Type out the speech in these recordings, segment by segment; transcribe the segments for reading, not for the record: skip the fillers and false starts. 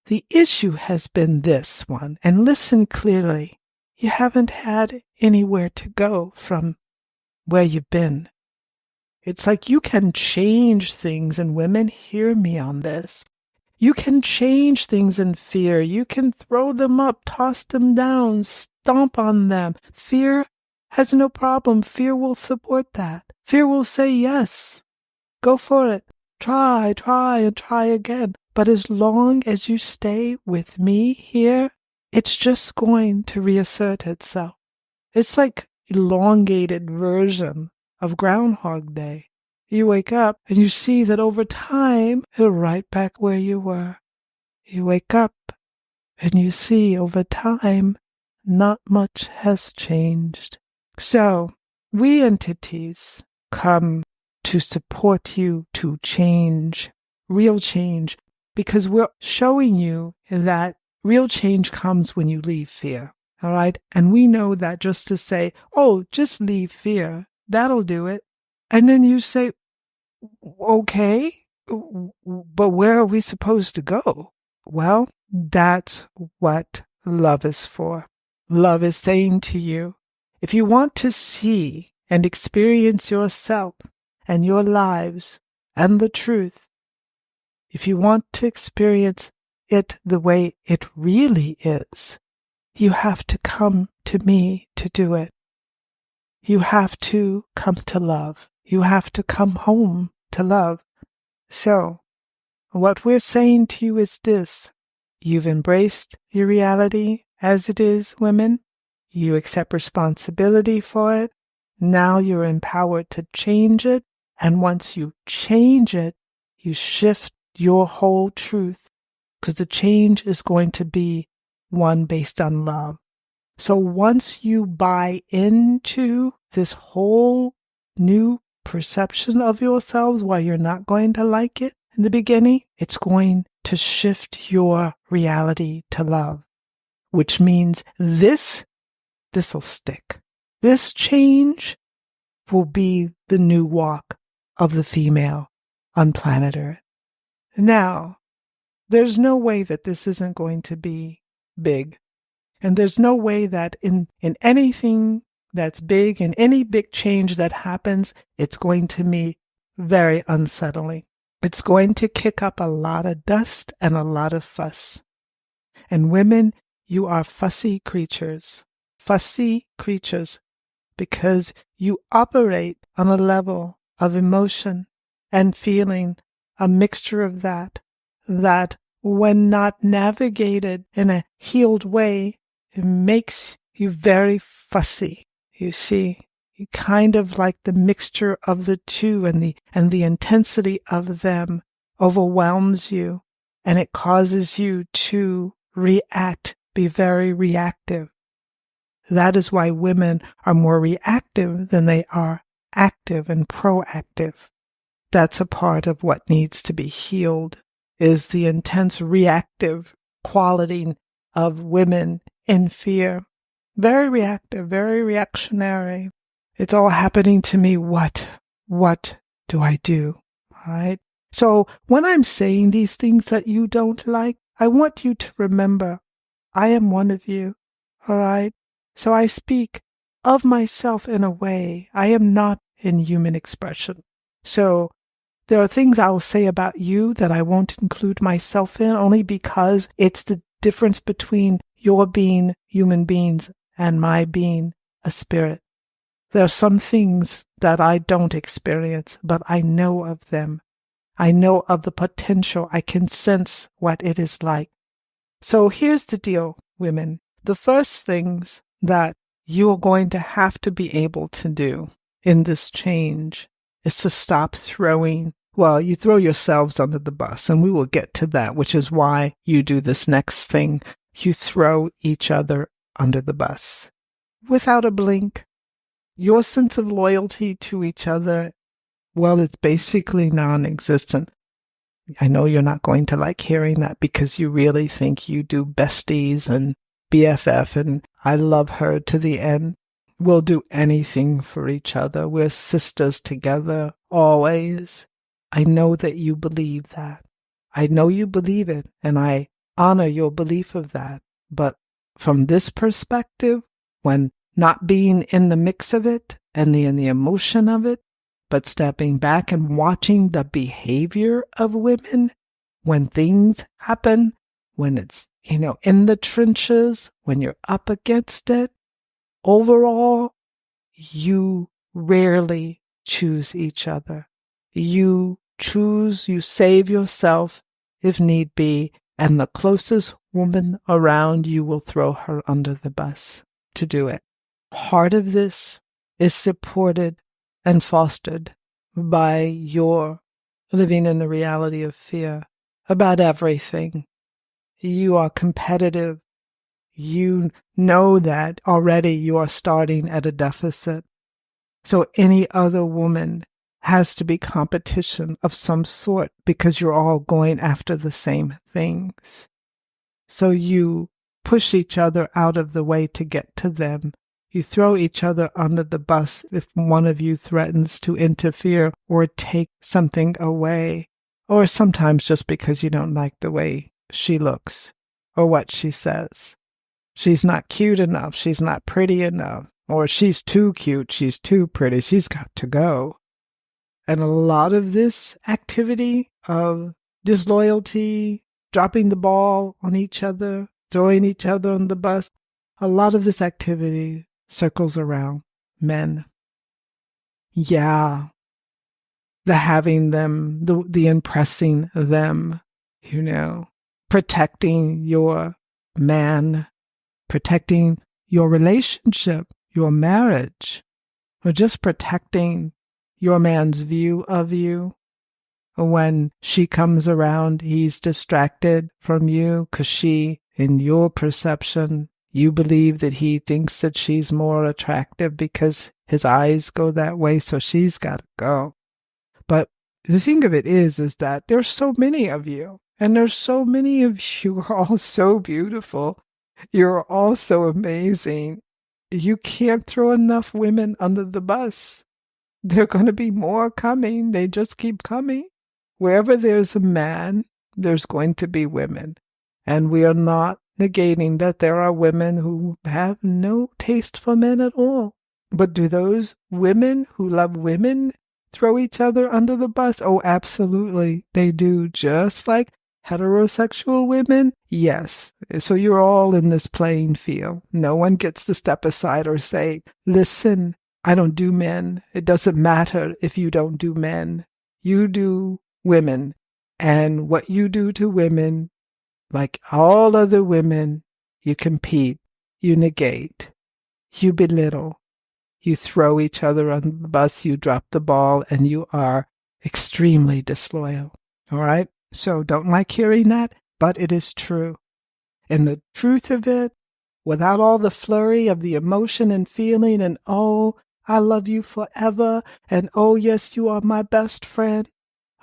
The issue has been this one, and listen clearly. You haven't had anywhere to go from where you've been. It's like you can change things, and women, hear me on this. You can change things in fear. You can throw them up, toss them down, stomp on them. Fear has no problem. Fear will support that. Fear will say yes. Go for it. Try, and try again. But as long as you stay with me here, it's just going to reassert itself. It's like elongated version of Groundhog Day. You wake up and you see that over time, you're right back where you were. You wake up and you see over time, not much has changed. So, we entities come to support you to change, real change, because we're showing you that real change comes when you leave fear. All right? And we know that just to say, oh, just leave fear, that'll do it. And then you say, okay, but where are we supposed to go? Well, that's what love is for. Love is saying to you, if you want to see and experience yourself and your lives and the truth, if you want to experience it the way it really is, you have to come to me to do it. You have to come to love. You have to come home to love. So, what we're saying to you is this. You've embraced your reality as it is, women. You accept responsibility for it. Now you're empowered to change it. And once you change it, you shift your whole truth, because the change is going to be one based on love. So once you buy into this whole new perception of yourselves, while you're not going to like it in the beginning, it's going to shift your reality to love, which means this'll stick. This change will be the new walk of the female on planet Earth. Now, there's no way that this isn't going to be big. And there's no way that in anything that's big, in any big change that happens, it's going to be very unsettling. It's going to kick up a lot of dust and a lot of fuss. And women, you are fussy creatures because you operate on a level of emotion and feeling, a mixture of that when not navigated in a healed way, it makes you very fussy. You see, you kind of like the mixture of the two, and the intensity of them overwhelms you, and it causes you to react, be very reactive. That is why women are more reactive than they are active and proactive. That's a part of what needs to be healed, is the intense reactive quality of women in fear. Very reactive, very reactionary. It's all happening to me. What do I do? All right? So when I'm saying these things that you don't like, I want you to remember, I am one of you. All right? So I speak of myself in a way. I am not in human expression. So there are things I will say about you that I won't include myself in, only because it's the difference between your being human beings and my being a spirit. There are some things that I don't experience, but I know of them. I know of the potential. I can sense what it is like. So here's the deal, women. The first things that you're going to have to be able to do in this change is to stop throwing, well, you throw yourselves under the bus, and we will get to that, which is why you do this next thing. You throw each other under the bus without a blink. Your sense of loyalty to each other, well, it's basically non-existent. I know you're not going to like hearing that, because you really think you do besties and BFF and I love her to the end. We'll do anything for each other. We're sisters together, always. I know that you believe that. I know you believe it, and I honor your belief of that. But from this perspective, when not being in the mix of it and in the emotion of it, but stepping back and watching the behavior of women when things happen, when it's, in the trenches, when you're up against it, overall, you rarely choose each other. You save yourself if need be, and the closest woman around you will throw her under the bus to do it. Part of this is supported and fostered by your living in the reality of fear about everything. You are competitive. You know that already you are starting at a deficit. So any other woman has to be competition of some sort because you're all going after the same things. So you push each other out of the way to get to them. You throw each other under the bus if one of you threatens to interfere or take something away, or sometimes just because you don't like the way she looks or what she says. She's not cute enough. She's not pretty enough. Or she's too cute. She's too pretty. She's got to go. And a lot of this activity of disloyalty, dropping the ball on each other, throwing each other on the bus, a lot of this activity circles around men. Yeah, the having them, the impressing them, protecting your man, protecting your relationship, your marriage, or just protecting your man's view of you. When she comes around, he's distracted from you because she, in your perception, you believe that he thinks that she's more attractive because his eyes go that way, so she's got to go. But the thing of it is that there's so many of you, and there's so many of you who are all so beautiful. You're all so amazing. You can't throw enough women under the bus. There are going to be more coming. They just keep coming. Wherever there's a man, there's going to be women. And we are not negating that there are women who have no taste for men at all. But do those women who love women throw each other under the bus? Oh, absolutely. They do. Just like heterosexual women? Yes. So you're all in this playing field. No one gets to step aside or say, listen, I don't do men. It doesn't matter if you don't do men. You do women. And what you do to women, like all other women, you compete, you negate, you belittle, you throw each other on the bus, you drop the ball, and you are extremely disloyal. All right? So don't like hearing that, but it is true. And the truth of it, without all the flurry of the emotion and feeling and, oh, I love you forever, and oh, yes, you are my best friend,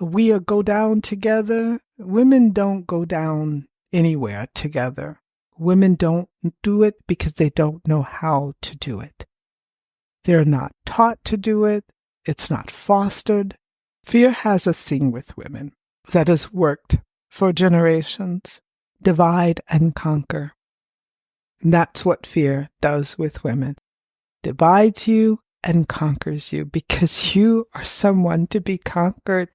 we go down together. Women don't go down anywhere together. Women don't do it because they don't know how to do it. They're not taught to do it. It's not fostered. Fear has a thing with women that has worked for generations. Divide and conquer. That's what fear does with women. Divides you and conquers you because you are someone to be conquered.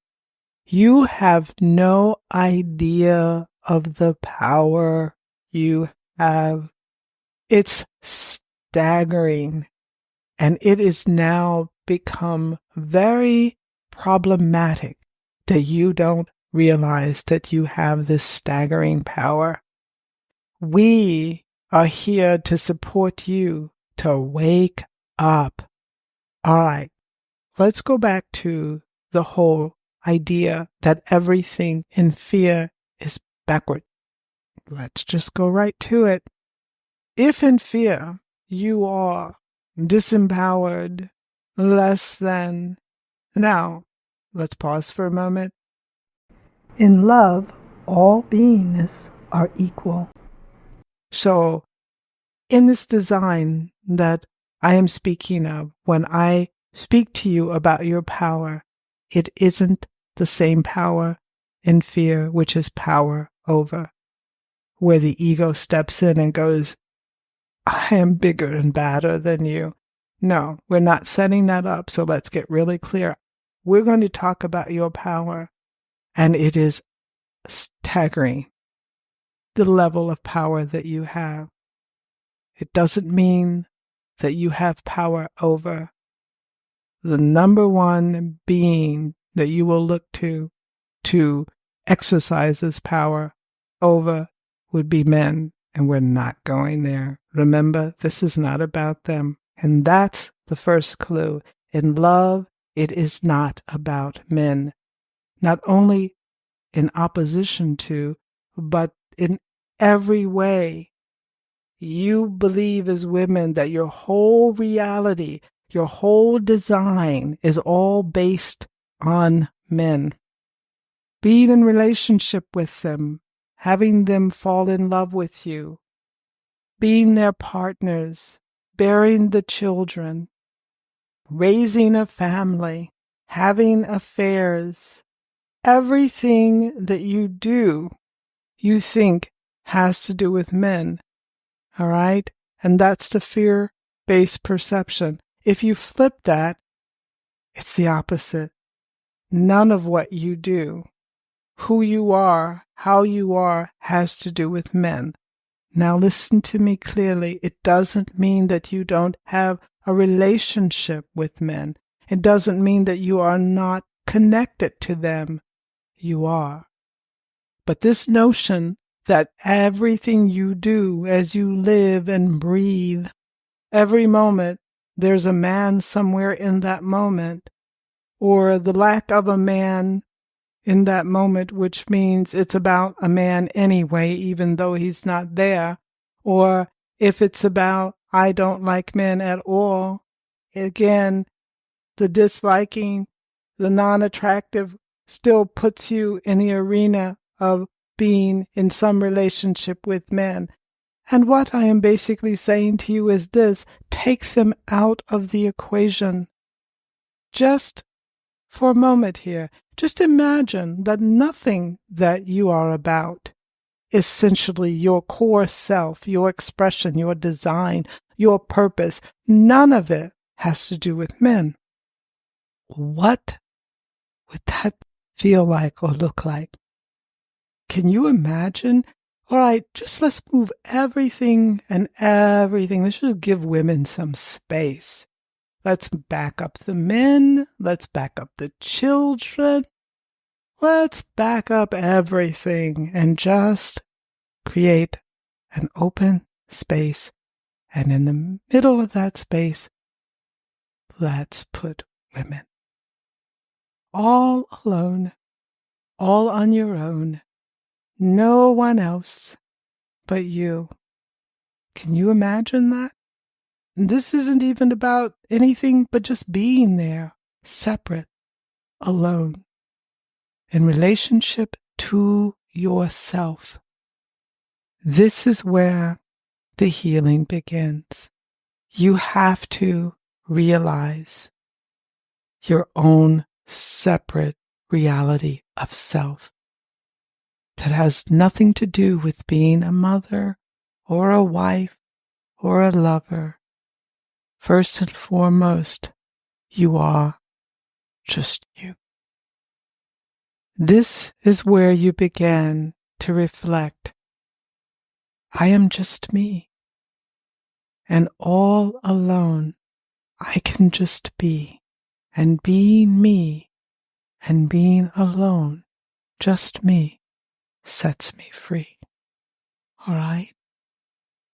You have no idea of the power you have. It's staggering. And it is now become very problematic that you don't realize that you have this staggering power. We are here to support you to wake up. All right, let's go back to the whole idea that everything in fear is backward. Let's just go right to it. If in fear you are disempowered, less than. Now, let's pause for a moment. In love, all beings are equal. So, in this design that I am speaking of, when I speak to you about your power, it isn't the same power in fear, which is power over. where the ego steps in and goes, I am bigger and badder than you. No, we're not setting that up. So let's get really clear. We're going to talk about your power, and it is staggering, the level of power that you have. It doesn't mean that you have power over. The number one being that you will look to exercise this power over would be men, and we're not going there. Remember, this is not about them. And that's the first clue. In love, it is not about men. Not only in opposition to, but in every way. You believe as women that your whole reality, your whole design is all based on men. Being in relationship with them, having them fall in love with you, being their partners, bearing the children, raising a family, having affairs, everything that you do, you think has to do with men. All right? And that's the fear-based perception. If you flip that, it's the opposite. None of what you do, who you are, how you are, has to do with men. Now listen to me clearly. It doesn't mean that you don't have a relationship with men. It doesn't mean that you are not connected to them. You are. But this notion that everything you do as you live and breathe, every moment, there's a man somewhere in that moment, or the lack of a man in that moment, which means it's about a man anyway, even though he's not there. Or if it's about, I don't like men at all, again, the disliking, the non-attractive still puts you in the arena of being in some relationship with men. And what I am basically saying to you is this: take them out of the equation. Just for a moment here, just imagine that nothing that you are about, essentially your core self, your expression, your design, your purpose, none of it has to do with men. What would that feel like or look like? Can you imagine? All right, just let's move everything and everything. Let's just give women some space. Let's back up the men. Let's back up the children. Let's back up everything and just create an open space. And in the middle of that space, let's put women. All alone, all on your own. No one else but you. Can you imagine that? And this isn't even about anything but just being there, separate, alone, in relationship to yourself. This is where the healing begins. You have to realize your own separate reality of self that has nothing to do with being a mother or a wife or a lover. First and foremost, you are just you. This is where you begin to reflect. I am just me, and all alone I can just be, and being me and being alone, just me, sets me free. All right?